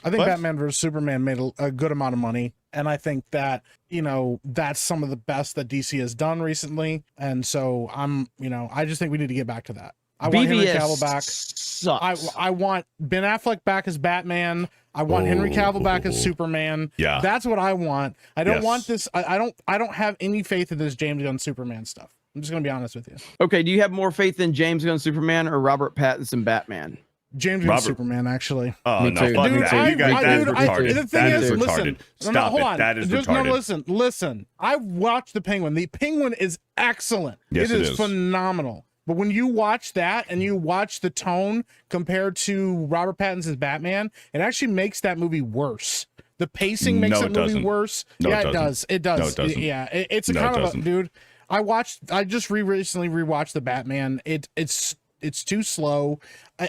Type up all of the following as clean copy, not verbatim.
I think Batman vs Superman made a good amount of money, and I think that, you know, that's some of the best that DC has done recently. And so I just think we need to get back to that. I want Henry Cavill back. Sucks. I want Ben Affleck back as Batman. I want Henry Cavill back as Superman. Yeah, that's what I want. I don't want this. I don't have any faith in this James Gunn Superman stuff. I'm just gonna be honest with you. Okay, do you have more faith in James Gunn Superman or Robert Pattinson Batman? James Gunn Superman, actually. Oh, no, fuck that. You guys, that is retarded. The thing is, listen, Stop hold it. on. That is Just, retarded. No, listen. I watched The Penguin. The Penguin is excellent. Yes, it is phenomenal. But when you watch that and you watch the tone compared to Robert Pattinson's Batman, it actually makes that movie worse. The pacing makes that movie worse. No, yeah, it does. It does. No, it doesn't. Yeah, it's a kind of a, dude. I just recently rewatched the Batman. It's too slow,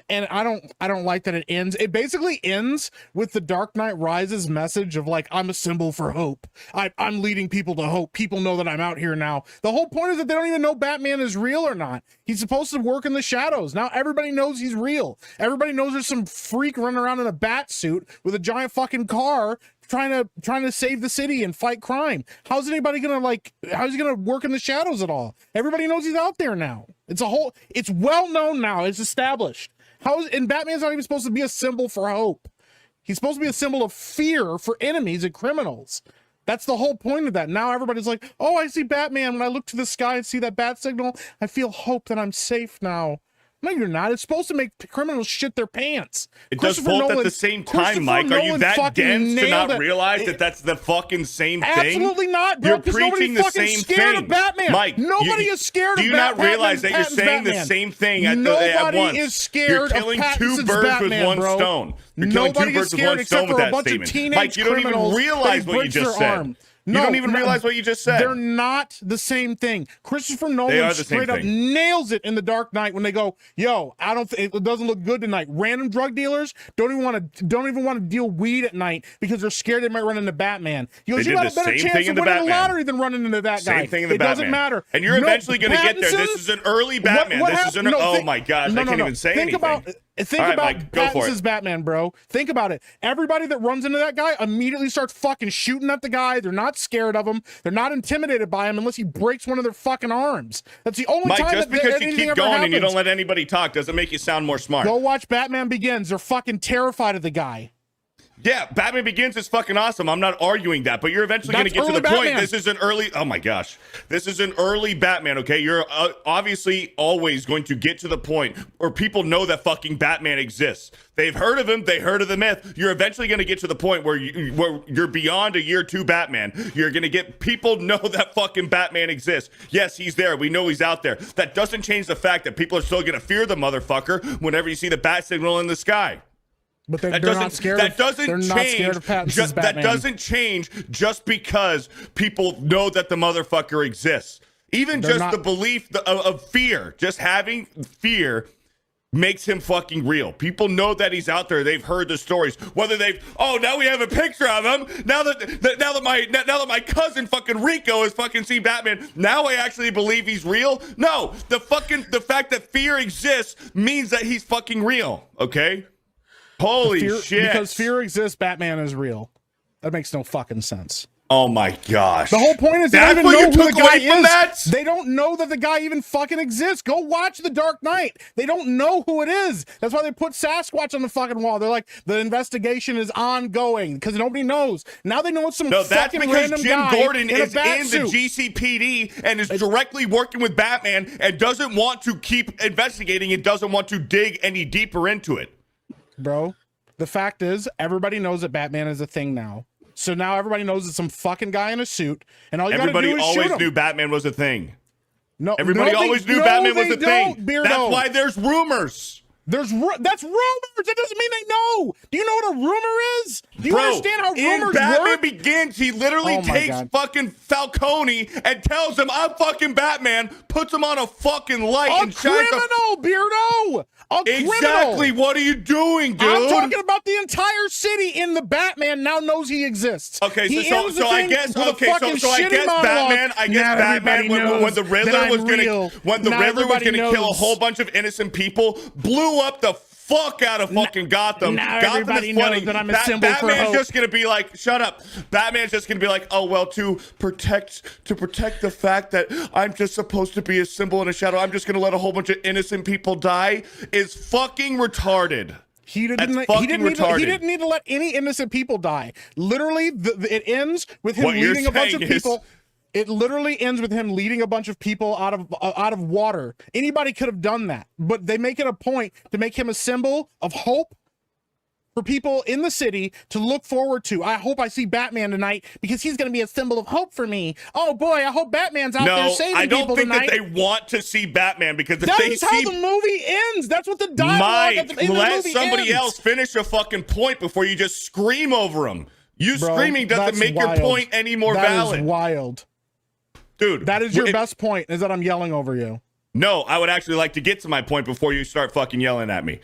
and I don't like that it ends. It basically ends with the Dark Knight Rises message of like, I'm a symbol for hope. I'm leading people to hope. People know that I'm out here now. The whole point is that they don't even know Batman is real or not. He's supposed to work in the shadows. Now everybody knows he's real. Everybody knows there's some freak running around in a bat suit with a giant fucking car trying to save the city and fight crime. How's he gonna work in the shadows at all? Everybody knows he's out there now. It's well known now. It's established. And Batman's not even supposed to be a symbol for hope. He's supposed to be a symbol of fear for enemies and criminals. That's the whole point of that. Now everybody's like, oh, I see Batman. When I look to the sky and see that bat signal, I feel hope that I'm safe now. No, you're not. It's supposed to make criminals shit their pants. It does both at the same time, Mike. Are you that dense to not realize that that's the fucking same thing? Absolutely not, bro. You're preaching the same scared thing. Of Batman. Mike, nobody is scared of Batman. Do you not realize that you're saying the same thing at once? Nobody is scared You're killing of two birds with one stone. You're killing two birds with one stone with that statement. Mike, you don't even realize what you just said. You don't even realize what you just said. They're not the same thing. Christopher Nolan straight up nails it in The Dark Knight when they go, "Yo, it doesn't look good tonight." Random drug dealers don't even want to deal weed at night because they're scared they might run into Batman. You got a better chance of winning the lottery than running into that guy. Same thing in the Batman. It doesn't matter. And you're eventually going to get there. This is an early Batman. Oh my gosh, I can't even say anything. Think about Pattinson's Batman, bro. Think about it. Everybody that runs into that guy immediately starts fucking shooting at the guy. They're not scared of him. They're not intimidated by him unless he breaks one of their fucking arms. That's the only time just because you keep going and you don't let anybody talk doesn't make you sound more smart. Go watch Batman Begins. They're fucking terrified of the guy. Yeah, Batman Begins is fucking awesome. I'm not arguing that, but you're eventually going to get to the point. This is an early, oh my gosh. This is an early Batman, okay? You're obviously always going to get to the point where people know that fucking Batman exists. They've heard of him. They heard of the myth. You're eventually going to get to the point where you're beyond a year two Batman. You're going to get people know that fucking Batman exists. Yes, he's there. We know he's out there. That doesn't change the fact that people are still going to fear the motherfucker whenever you see the bat signal in the sky. But they're not scared. That doesn't change just because people know that the motherfucker exists. Even the belief of fear, just having fear, makes him fucking real. People know that he's out there. They've heard the stories. Whether now we have a picture of him. Now that my cousin fucking Rico has fucking seen Batman. Now I actually believe he's real. No, the fact that fear exists means that he's fucking real. Okay. Holy shit. Because fear exists, Batman is real. That makes no fucking sense. Oh my gosh. The whole point is they don't even know who the guy is. They don't know that the guy even fucking exists. Go watch The Dark Knight. They don't know who it is. That's why they put Sasquatch on the fucking wall. They're like, the investigation is ongoing because nobody knows. Now they know it's some fucking random guy. Jim Gordon in is in the GCPD and is directly working with Batman and doesn't want to keep investigating and doesn't want to dig any deeper into it. Bro, the fact is, everybody knows that Batman is a thing now. So now everybody knows it's some fucking guy in a suit, and all you gotta do is shoot him. Everybody always knew Batman was a thing. No, everybody always knew Batman was a thing. Beardo. That's why there's rumors. That's rumors. That doesn't mean they know. Do you know what a rumor is? Do you understand how rumors in Batman work? Begins, he literally takes fucking Falcone and tells him, "I'm fucking Batman." Puts him on a fucking light and shines Beardo. Exactly. What are you doing, dude? I'm talking about the entire city in the Batman now knows he exists. Okay, so I guess Batman. I guess Batman when the Riddler was gonna kill a whole bunch of innocent people, blew up the fuck out of fucking Gotham. Now Gotham everybody is knows flooding. that I'm a symbol for Batman's hope. just gonna be like, shut up. Batman's just gonna be like, oh well, to protect the fact that I'm just supposed to be a symbol in a shadow, I'm just gonna let a whole bunch of innocent people die is fucking retarded. He didn't need to let any innocent people die. Literally, it ends with him leading a bunch of people. It literally ends with him leading a bunch of people out of water. Anybody could have done that, but they make it a point to make him a symbol of hope for people in the city to look forward to. I hope I see Batman tonight because he's going to be a symbol of hope for me. Oh boy, I hope Batman's out there saving people tonight. I don't think that they want to see Batman because that's how the movie ends. That's what the dialogue at the end of the movie somebody ends. else finish a fucking point before you just scream over him. Screaming doesn't make your point any more valid. That is wild. Dude, that is your best point, is that I'm yelling over you. No, I would actually like to get to my point before you start fucking yelling at me.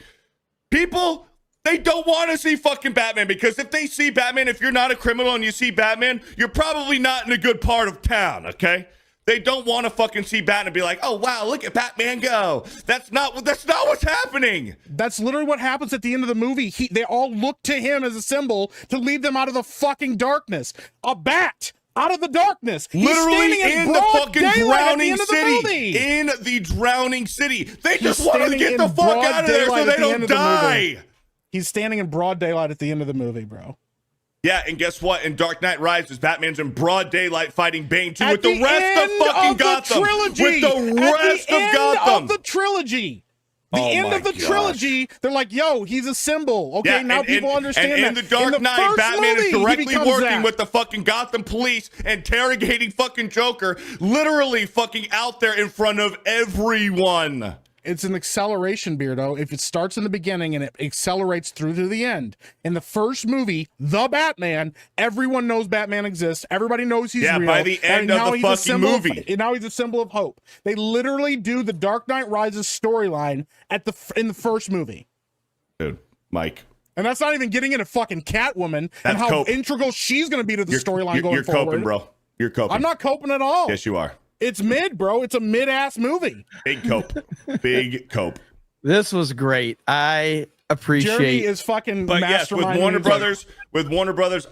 People, they don't want to see fucking Batman because if they see Batman, if you're not a criminal and you see Batman, you're probably not in a good part of town, okay? They don't want to fucking see Batman and be like, oh, wow, look at Batman go. That's not what's happening. That's literally what happens at the end of the movie. They all look to him as a symbol to lead them out of the fucking darkness. A bat out of the darkness. Literally in the fucking drowning city. In the drowning city. They just want to get the fuck out of there so they don't die. He's standing in broad daylight at the end of the movie, bro. Yeah, and guess what? In Dark Knight Rises, Batman's in broad daylight fighting Bane too with the rest of fucking Gotham. With the rest of Gotham. Of the trilogy. The end of the trilogy, they're like, yo, he's a symbol. Okay, now people understand that. And in the Dark Knight, Batman is directly working with the fucking Gotham police, interrogating fucking Joker, literally fucking out there in front of everyone. It's an acceleration, Beardo. If it starts in the beginning and it accelerates through to the end. In the first movie, The Batman, everyone knows Batman exists. Everybody knows he's real. Yeah, by the end of the fucking movie. Now he's a symbol of hope. They literally do the Dark Knight Rises storyline in the first movie. Dude, Mike. And that's not even getting into fucking Catwoman and how integral she's going to be to the storyline going forward. You're coping, bro. You're coping. I'm not coping at all. Yes, you are. It's mid, bro. It's a mid-ass movie. Big cope. Big cope. This was great. I appreciate. Jeremy is fucking. But yes, with Warner Brothers,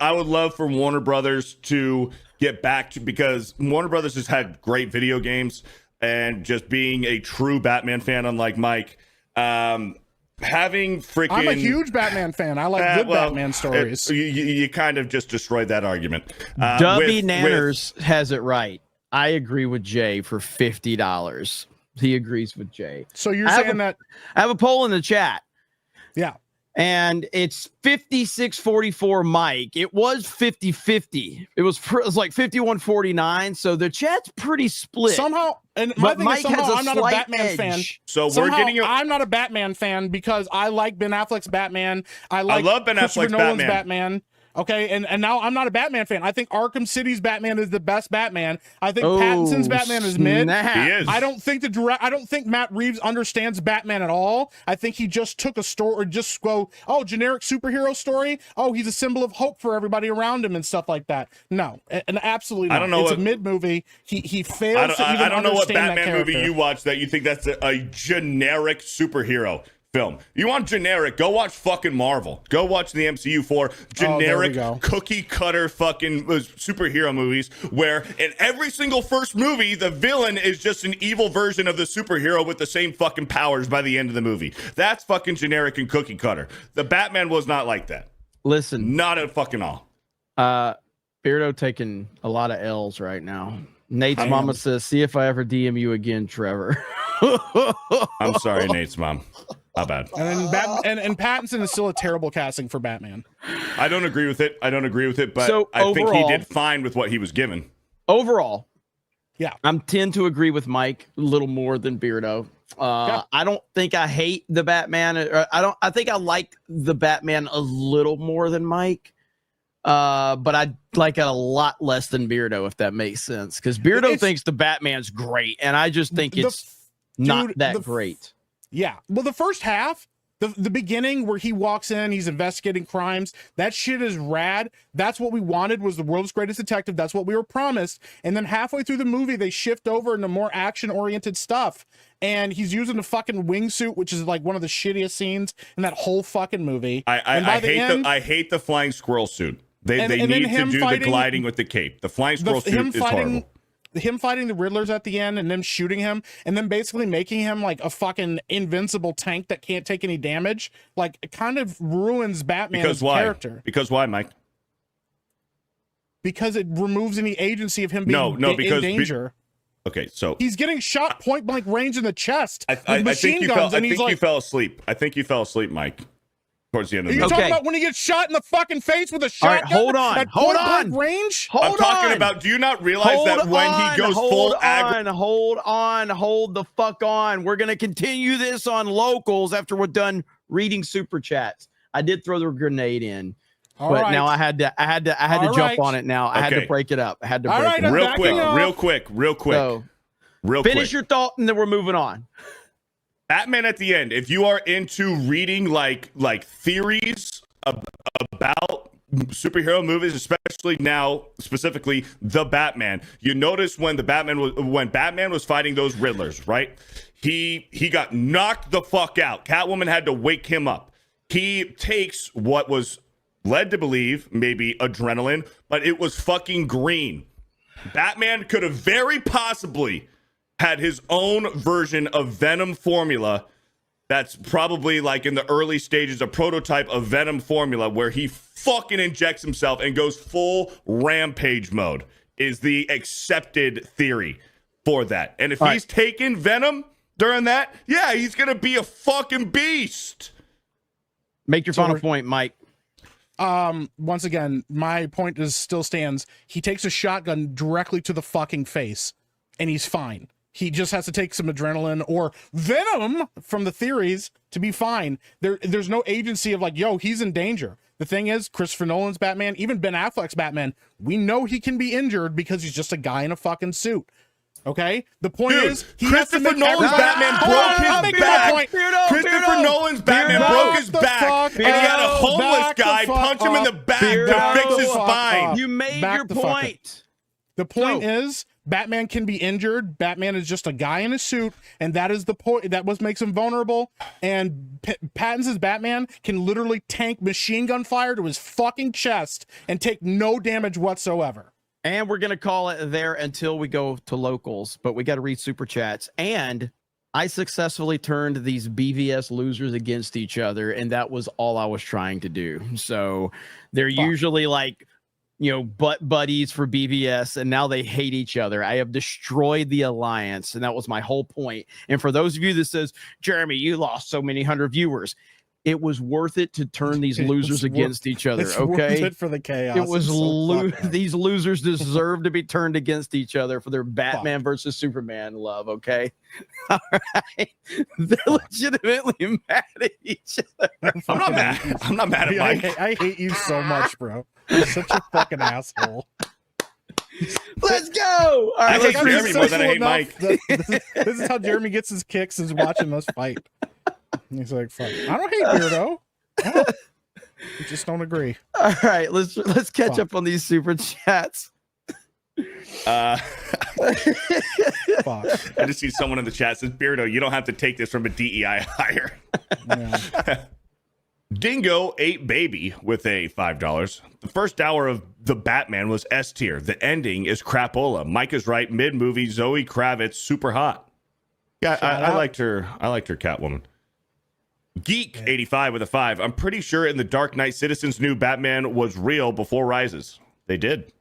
I would love for Warner Brothers to get back to, because Warner Brothers has had great video games, and just being a true Batman fan, unlike Mike, having freaking. I'm a huge Batman fan. I like good Batman stories. You kind of just destroyed that argument. Dubby Nanners has it right. I agree with Jay for $50. He agrees with Jay. So you're saying that I have a poll in the chat. Yeah. And it's 56-44 Mike. It was 50-50. It was like 51-49. So the chat's pretty split. Somehow, and my thing Mike is somehow has a I'm not a slight Batman edge. fan. So I'm not a Batman fan because I like Ben Affleck's Batman. I love Ben Christopher Affleck's Nolan's Batman. Okay, and now I'm not a Batman fan. I think Arkham City's Batman is the best Batman. I think Pattinson's Batman is mid. He is. I don't think Matt Reeves understands Batman at all. I think he just took a story or just go, oh, generic superhero story. Oh, he's a symbol of hope for everybody around him and stuff like that. No, and absolutely not. I don't know. It's a mid movie. He fails. I don't know what Batman movie character. you watch that you think that's a generic superhero film. You want generic, go watch fucking Marvel. Go watch the MCU for generic cookie cutter fucking superhero movies where in every single first movie the villain is just an evil version of the superhero with the same fucking powers by the end of the movie. That's fucking generic and cookie cutter. The Batman was not like that. Listen. Not at fucking all. Beardo taking a lot of L's right now. Nate's mama says, see if I ever DM you again, Trevor. I'm sorry, Nate's mom. My bad. And Pattinson is still a terrible casting for Batman. I don't agree with it. But so I think he did fine with what he was given. Overall, yeah, I'm tend to agree with Mike a little more than Beardo. I don't think I hate the Batman. I think I like the Batman a little more than Mike. But I like it a lot less than Beardo, if that makes sense. Because Beardo thinks the Batman's great, and I just think it's not that great. Yeah. Well, the first half, The beginning where he walks in, he's investigating crimes. That shit is rad. That's what we wanted, was the world's greatest detective. That's what we were promised. And then halfway through the movie, they shift over into more action-oriented stuff. And he's using the fucking wingsuit, which is like one of the shittiest scenes in that whole fucking movie. I hate the flying squirrel suit. They need to do the gliding with the cape. The flying squirrel suit is horrible. Him fighting the Riddlers at the end and them shooting him and then basically making him like a fucking invincible tank that can't take any damage, like it kind of ruins Batman's character. Because why, Mike? Because it removes any agency of him being in danger. Okay, so he's getting shot point blank range in the chest with I machine think guns, and he's like, you fell asleep. I think you fell asleep, Mike. Towards the end of the movie. Are you talking about when he gets shot in the fucking face with a shotgun? Hold on. At point blank range? I'm talking about, do you not realize that when he goes full aggro? Hold the fuck on. We're going to continue this on locals after we're done reading super chats. I did throw the grenade in. But now I had to jump on it now. I had to break it up. I had to break it up. Real quick. Finish your thought and then we're moving on. Batman at the end, if you are into reading like theories about superhero movies, especially now, specifically the Batman, you notice when Batman was fighting those Riddlers, right? He got knocked the fuck out. Catwoman had to wake him up. He takes what was led to believe maybe adrenaline, but it was fucking green. Batman could have very possibly had his own version of Venom formula that's probably like in the early stages, a prototype of Venom formula where he fucking injects himself and goes full rampage mode is the accepted theory for that. And if he's taking Venom during that, yeah, he's going to be a fucking beast. Make your final point, Mike. Once again, my point still stands. He takes a shotgun directly to the fucking face and he's fine. He just has to take some adrenaline or venom from the theories to be fine. There's no agency of like, yo, he's in danger. The thing is, Christopher Nolan's Batman, even Ben Affleck's Batman, we know he can be injured because he's just a guy in a fucking suit. Okay? The point is, Christopher Nolan's Batman broke his back. Christopher Nolan's Batman broke his back, and he had a homeless guy punch him in the back to fix his spine. You made your point. The point is, Batman can be injured. Batman is just a guy in a suit, and that is the point. That what makes him vulnerable. And Pattinson's Batman can literally tank machine gun fire to his fucking chest and take no damage whatsoever. And we're gonna call it there until we go to locals, but we got to read super chats. And I successfully turned these BVS losers against each other, and that was all I was trying to do. So they're usually like, you know, butt buddies for BVS, and now they hate each other. I have destroyed the alliance, and that was my whole point. And for those of you that says, Jeremy, you lost so many hundred viewers, it was worth it to turn these losers against each other. It's okay, worth it for the chaos. It was these losers deserve to be turned against each other for their Batman versus Superman love. Okay, all right, they're legitimately mad at each other. I'm not mad. I'm not mad at Mike. I hate you so much, bro. You're such a fucking asshole. Let's go. All right, I hate Jeremy more than I hate Mike. This is how Jeremy gets his kicks, is watching us fight. He's like, fuck. I don't hate Beardo. We just don't agree. All right, let's catch up on these super chats. I just see someone in the chat says, Beardo, you don't have to take this from a DEI hire. Yeah. Dingo ate baby with a $5. The first hour of The Batman was S tier. The ending is crapola. Mike is right. Mid movie, Zoe Kravitz, super hot. Yeah, I liked her. I liked her Catwoman. Geek 85 with a 5. I'm pretty sure in The Dark Knight, Citizens knew Batman was real before Rises. They did.